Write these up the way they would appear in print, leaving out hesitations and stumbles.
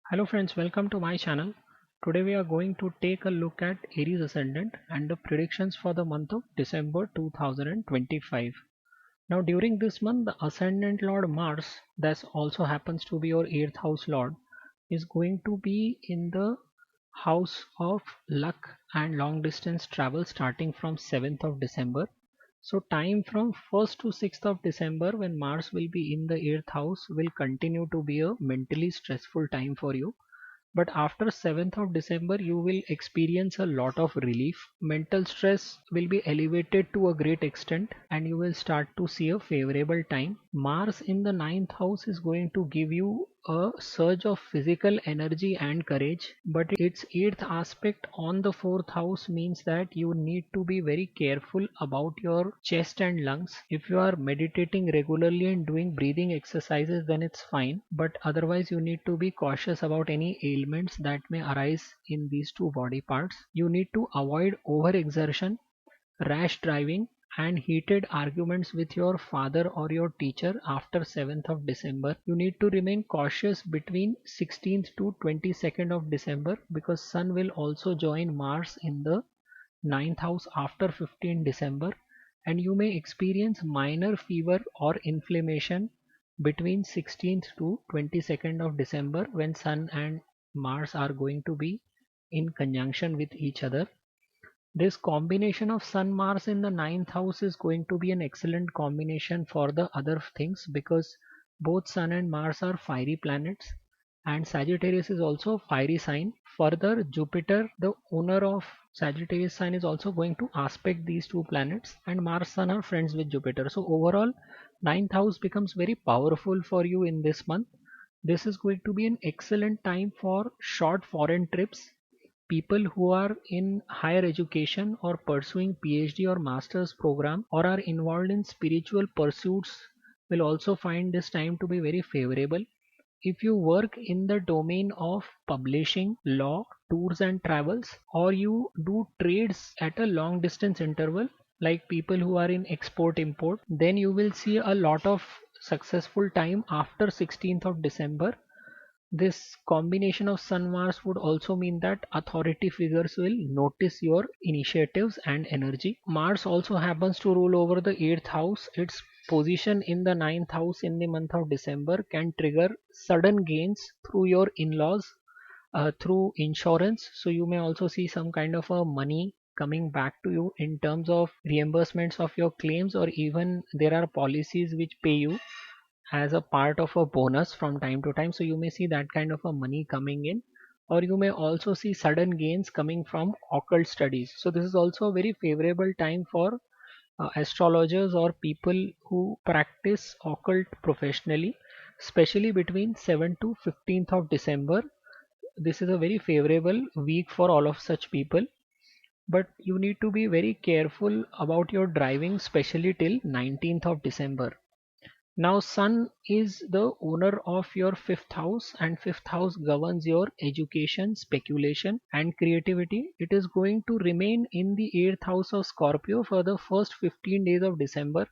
Hello friends, welcome to my channel. Today we are going to take a look at Aries ascendant and the predictions for the month of December 2025. Now during this month the ascendant lord Mars, that also happens to be your 8th house lord, is going to be in the house of luck and long distance travel starting from 7th of December. So time from 1st to 6th of December when Mars will be in the 8th house will continue to be a mentally stressful time for you, but after 7th of December, you will experience a lot of relief. Mental stress will be elevated to a great extent and you will start to see a favorable time. Mars in the ninth house is going to give you a surge of physical energy and courage, but its eighth aspect on the fourth house means that you need to be very careful about your chest and lungs. If you are meditating regularly and doing breathing exercises, then it's fine, but otherwise you need to be cautious about any ailments that may arise in these two body parts. You need to avoid overexertion, rash driving, and heated arguments with your father or your teacher after 7th of December. You need to remain cautious between 16th to 22nd of December because Sun will also join Mars in the ninth house after 15 December, and you may experience minor fever or inflammation between 16th to 22nd of December when Sun and Mars are going to be in conjunction with each other. This combination of Sun Mars in the ninth house is going to be an excellent combination for the other things because both Sun and Mars are fiery planets and Sagittarius is also a fiery sign. Further, Jupiter, the owner of Sagittarius sign, is also going to aspect these two planets, and Mars Sun are friends with Jupiter. So overall, ninth house becomes very powerful for you in this month. This is going to be an excellent time for short foreign trips. People who are in higher education or pursuing PhD or master's program or are involved in spiritual pursuits will also find this time to be very favorable. If you work in the domain of publishing, law, tours and travels, or you do trades at a long distance interval, like people who are in export import, then you will see a lot of successful time after 16th of December. This combination of Sun Mars would also mean that authority figures will notice your initiatives and energy. Mars also happens to rule over the 8th house. Its position in the ninth house in the month of December can trigger sudden gains through your in-laws, through insurance. So you may also see some kind of a money coming back to you in terms of reimbursements of your claims, or even there are policies which pay you as a part of a bonus from time to time. So you may see that kind of a money coming in, or you may also see sudden gains coming from occult studies. So this is also a very favorable time for astrologers or people who practice occult professionally, especially between 7th to 15th of December. This is a very favorable week for all of such people, but you need to be very careful about your driving, especially till 19th of December. Now, Sun is the owner of your fifth house, and fifth house governs your education, speculation, and creativity. It is going to remain in the eighth house of Scorpio for the first 15 days of December.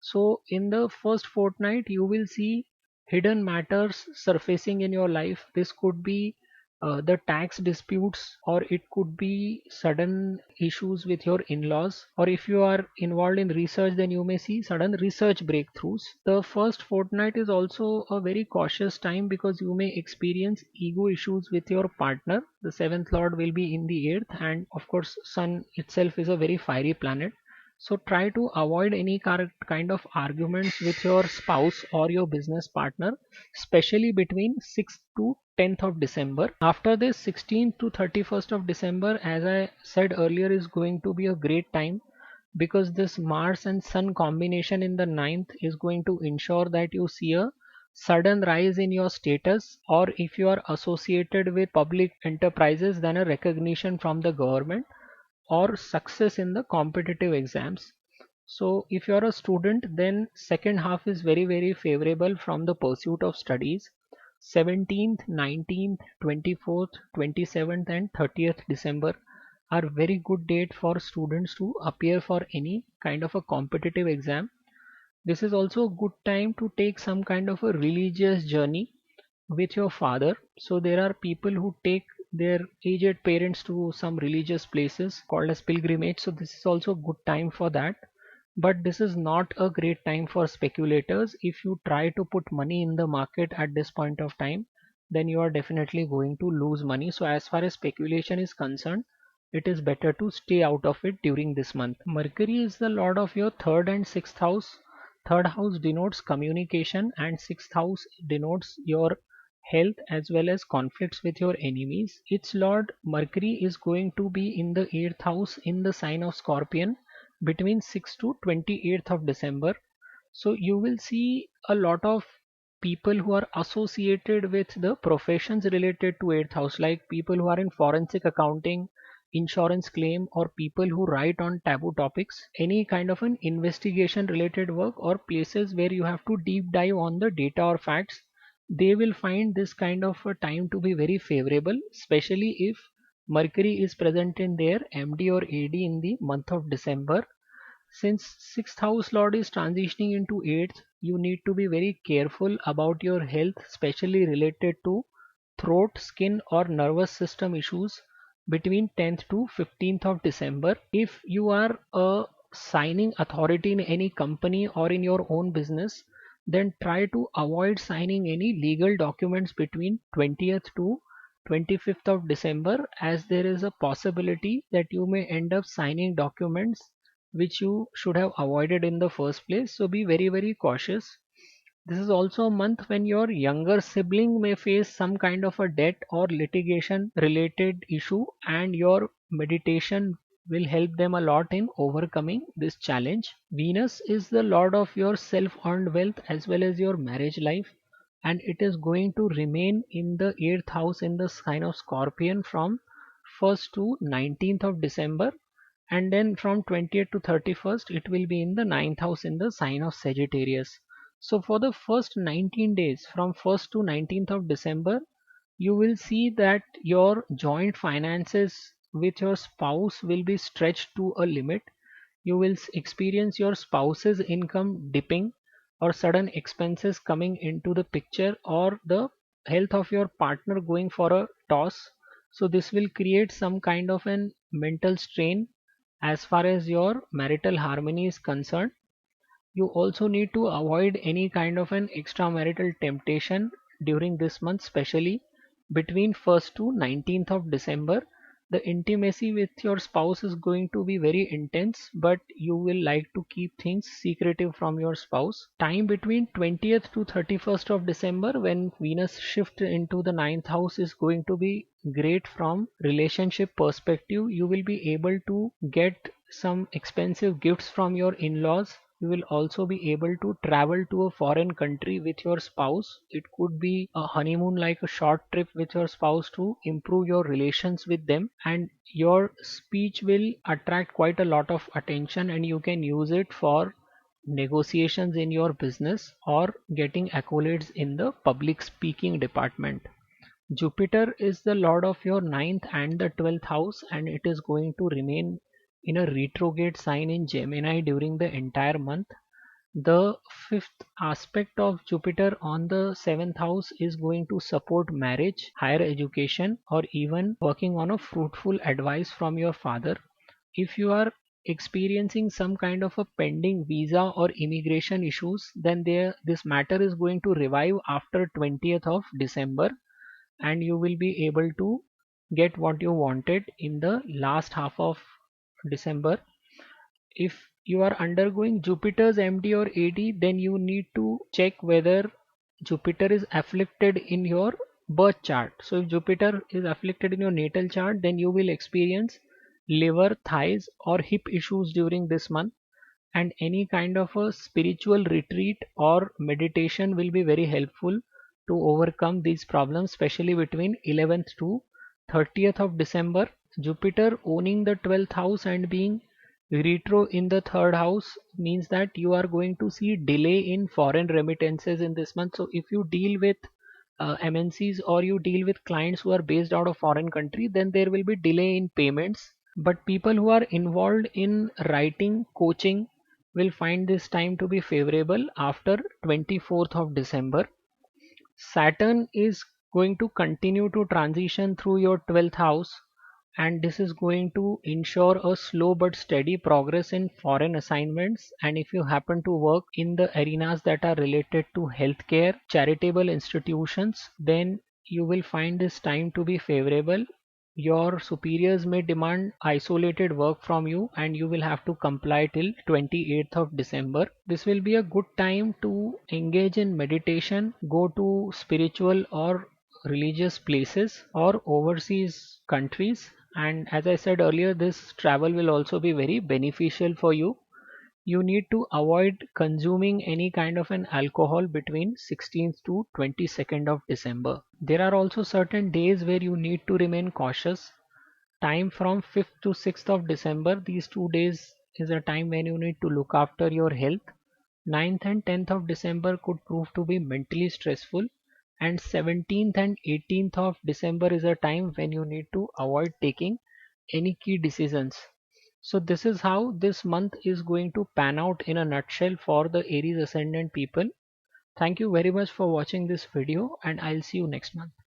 So, in the first fortnight, you will see hidden matters surfacing in your life. This could be the tax disputes, or it could be sudden issues with your in-laws, or if you are involved in research, then you may see sudden research breakthroughs. The first fortnight is also a very cautious time because you may experience ego issues with your partner. The seventh lord will be in the eighth, and of course Sun itself is a very fiery planet. So try to avoid any kind of arguments with your spouse or your business partner, especially between 6th to 10th of December. After this, 16th to 31st of December, as I said earlier, is going to be a great time because this Mars and Sun combination in the ninth is going to ensure that you see a sudden rise in your status, or if you are associated with public enterprises, then a recognition from the government or success in the competitive exams. So if you are a student, then second half is very favorable from the pursuit of studies. 17th, 19th, 24th, 27th and 30th December are very good date for students to appear for any kind of a competitive exam. This is also a good time to take some kind of a religious journey. with your father. So there are people who take their aged parents to some religious places called as pilgrimage. So this is also a good time for that. But this is not a great time for speculators. If you try to put money in the market at this point of time, then you are definitely going to lose money. So as far as speculation is concerned, it is better to stay out of it during this month. Mercury is the lord of your third and sixth house. Third house denotes communication and sixth house denotes your health as well as conflicts with your enemies. Its lord Mercury is going to be in the 8th house in the sign of Scorpion between 6th to 28th of December. So you will see a lot of people who are associated with the professions related to 8th house, like people who are in forensic accounting, insurance claim, or people who write on taboo topics, any kind of an investigation related work, or places where you have to deep dive on the data or facts. They will find this kind of a time to be very favorable, especially if Mercury is present in their MD or AD in the month of December. Since sixth house lord is transitioning into eighth, you need to be very careful about your health, especially related to throat, skin, or nervous system issues between 10th to 15th of December. If you are a signing authority in any company or in your own business, then try to avoid signing any legal documents between 20th to 25th of December, as there is a possibility that you may end up signing documents which you should have avoided in the first place. So be very, very cautious. This is also a month when your younger sibling may face some kind of a debt or litigation related issue, and your meditation will help them a lot in overcoming this challenge. Venus is the lord of your self earned wealth as well as your marriage life, and it is going to remain in the 8th house in the sign of Scorpion from 1st to 19th of December, and then from 20th to 31st it will be in the 9th house in the sign of Sagittarius. So for the first 19 days from 1st to 19th of December, you will see that your joint finances with your spouse will be stretched to a limit. You will experience your spouse's income dipping, or sudden expenses coming into the picture, or the health of your partner going for a toss. So this will create some kind of an mental strain as far as your marital harmony is concerned. You also need to avoid any kind of an extramarital temptation during this month, especially between 1st to 19th of December. The intimacy with your spouse is going to be very intense, but you will like to keep things secretive from your spouse. Time between 20th to 31st of December, when Venus shifts into the 9th house, is going to be great from relationship perspective. You will be able to get some expensive gifts from your in-laws. You will also be able to travel to a foreign country with your spouse. It could be a honeymoon, like a short trip with your spouse, to improve your relations with them, and your speech will attract quite a lot of attention, and you can use it for negotiations in your business or getting accolades in the public speaking department. Jupiter is the lord of your ninth and the 12th house, and it is going to remain in a retrograde sign in Gemini during the entire month. The fifth aspect of Jupiter on the seventh house is going to support marriage, higher education, or even working on a fruitful advice from your father. If you are experiencing some kind of a pending visa or immigration issues, then this matter is going to revive after 20th of December, and you will be able to get what you wanted in the last half of December. If you are undergoing Jupiter's MD or AD, then you need to check whether Jupiter is afflicted in your birth chart. So if Jupiter is afflicted in your natal chart, then you will experience liver, thighs, or hip issues during this month, and any kind of a spiritual retreat or meditation will be very helpful to overcome these problems, especially between 11th to 30th of December. Jupiter owning the 12th house and being retro in the third house means that you are going to see delay in foreign remittances in this month. So if you deal with MNCs, or you deal with clients who are based out of foreign country, then there will be delay in payments. But people who are involved in writing, coaching, will find this time to be favorable after 24th of December. Saturn is going to continue to transition through your 12th house, and this is going to ensure a slow but steady progress in foreign assignments. And if you happen to work in the arenas that are related to healthcare, charitable institutions, then you will find this time to be favorable. Your superiors may demand isolated work from you and you will have to comply till 28th of December. This will be a good time to engage in meditation, go to spiritual or religious places or overseas countries. And as I said earlier, this travel will also be very beneficial for you. You need to avoid consuming any kind of an alcohol between 16th to 22nd of December. There are also certain days where you need to remain cautious. Time from 5th to 6th of December, these 2 days is a time when you need to look after your health. 9th and 10th of December could prove to be mentally stressful, and 17th and 18th of December is a time when you need to avoid taking any key decisions. So this is how this month is going to pan out in a nutshell for the Aries ascendant people. Thank you very much for watching this video, and I'll see you next month.